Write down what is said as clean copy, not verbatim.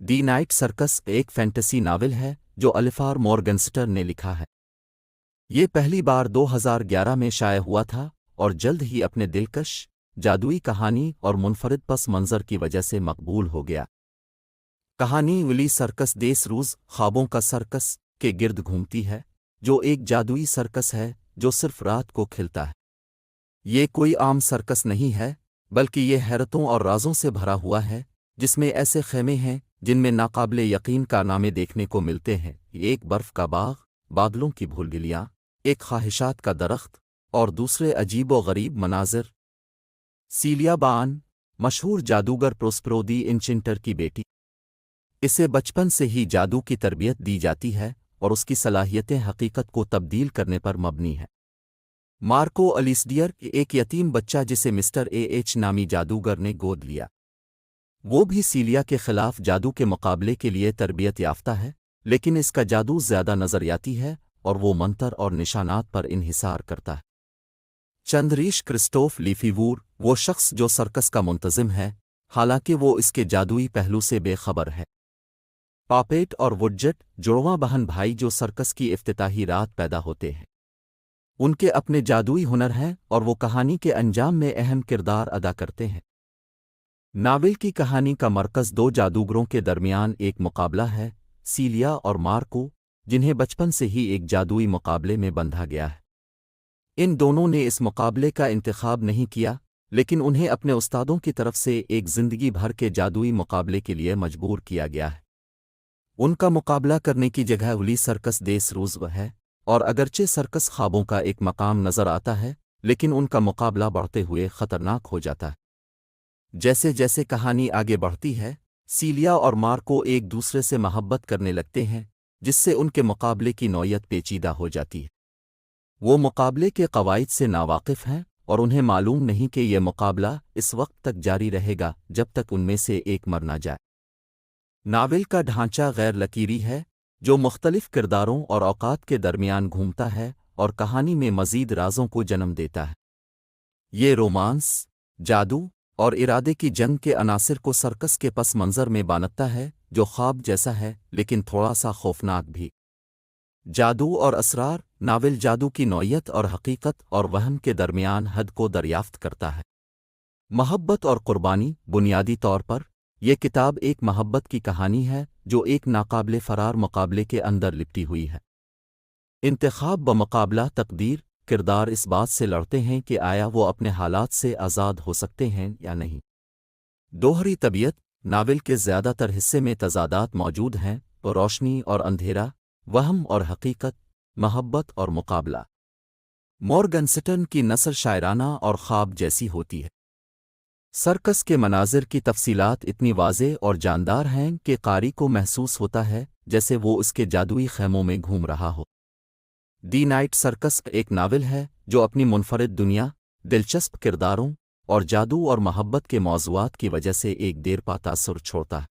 The night circus ایک fantasy novel ہے جو الیفار مورگنسٹر نے لکھا ہے۔ یہ پہلی بار 2011 میں شائع ہوا تھا اور جلد ہی اپنے دلکش، جادوئی کہانی اور منفرد پس منظر کی وجہ سے مقبول ہو گیا۔ کہانی ولی سرکس دیس روز خوابوں کا سرکس کے گرد گھومتی ہے، جو ایک جادوئی سرکس ہے جو صرف رات کو کھلتا ہے۔ یہ کوئی عام سرکس نہیں ہے، بلکہ یہ حیرتوں اور رازوں سے بھرا ہوا ہے، جس میں ایسے خیمے ہیں جن میں ناقابل یقین کارنامے دیکھنے کو ملتے ہیں۔ ایک برف کا باغ، بادلوں کی بھول-گلیاں، ایک خواہشات کا درخت اور دوسرے عجیب و غریب مناظر۔ سیلیا بان، مشہور جادوگر پروسپرو دی انچنٹر کی بیٹی، اسے بچپن سے ہی جادو کی تربیت دی جاتی ہے اور اس کی صلاحیتیں حقیقت کو تبدیل کرنے پر مبنی ہیں۔ مارکو الیسڈیئر، ایک یتیم بچہ جسے مسٹر اے ایچ نامی جادوگر نے گود لیا، وہ بھی سیلیا کے خلاف جادو کے مقابلے کے لیے تربیت یافتہ ہے، لیکن اس کا جادو زیادہ نظریاتی ہے اور وہ منتر اور نشانات پر انحصار کرتا ہے۔ چندریش کرسٹوف لیفیوور، وہ شخص جو سرکس کا منتظم ہے، حالانکہ وہ اس کے جادوئی پہلو سے بے خبر ہے۔ پاپیٹ اور وڈجٹ، جڑواں بہن بھائی جو سرکس کی افتتاحی رات پیدا ہوتے ہیں، ان کے اپنے جادوئی ہنر ہیں اور وہ کہانی کے انجام میں اہم کردار ادا کرتے ہیں۔ ناول کی کہانی کا مرکز دو جادوگروں کے درمیان ایک مقابلہ ہے، سیلیا اور مارکو، جنہیں بچپن سے ہی ایک جادوئی مقابلے میں بندھا گیا ہے۔ ان دونوں نے اس مقابلے کا انتخاب نہیں کیا، لیکن انہیں اپنے استادوں کی طرف سے ایک زندگی بھر کے جادوئی مقابلے کے لیے مجبور کیا گیا ہے۔ ان کا مقابلہ کرنے کی جگہ ولی سرکس دیس روز ہے، اور اگرچہ سرکس خوابوں کا ایک مقام نظر آتا ہے، لیکن ان کا مقابلہ بڑھتے ہوئے خطرناک ہو جاتا ہے۔ جیسے جیسے کہانی آگے بڑھتی ہے، سیلیا اور مارکو ایک دوسرے سے محبت کرنے لگتے ہیں، جس سے ان کے مقابلے کی نوعیت پیچیدہ ہو جاتی ہے۔ وہ مقابلے کے قواعد سے ناواقف ہیں اور انہیں معلوم نہیں کہ یہ مقابلہ اس وقت تک جاری رہے گا جب تک ان میں سے ایک مر نہ جائے۔ ناول کا ڈھانچہ غیر لکیری ہے، جو مختلف کرداروں اور اوقات کے درمیان گھومتا ہے اور کہانی میں مزید رازوں کو جنم دیتا ہے۔ یہ رومانس، جادو اور ارادے کی جنگ کے عناصر کو سرکس کے پس منظر میں بانٹتا ہے، جو خواب جیسا ہے لیکن تھوڑا سا خوفناک بھی۔ جادو اور اسرار، ناول جادو کی نوعیت اور حقیقت اور وہم کے درمیان حد کو دریافت کرتا ہے۔ محبت اور قربانی، بنیادی طور پر یہ کتاب ایک محبت کی کہانی ہے جو ایک ناقابل فرار مقابلے کے اندر لپٹی ہوئی ہے۔ انتخاب بمقابلہ تقدیر، کردار اس بات سے لڑتے ہیں کہ آیا وہ اپنے حالات سے آزاد ہو سکتے ہیں یا نہیں۔ دوہری طبیعت، ناول کے زیادہ تر حصے میں تضادات موجود ہیں، روشنی اور اندھیرا، وہم اور حقیقت، محبت اور مقابلہ۔ مورگنسٹن کی نثر شاعرانہ اور خواب جیسی ہوتی ہے۔ سرکس کے مناظر کی تفصیلات اتنی واضح اور جاندار ہیں کہ قاری کو محسوس ہوتا ہے جیسے وہ اس کے جادوئی خیموں میں گھوم رہا ہو۔ دی نائٹ سرکس ایک ناول ہے جو اپنی منفرد دنیا، دلچسپ کرداروں اور جادو اور محبت کے موضوعات کی وجہ سے ایک دیر پا تاثر چھوڑتا ہے۔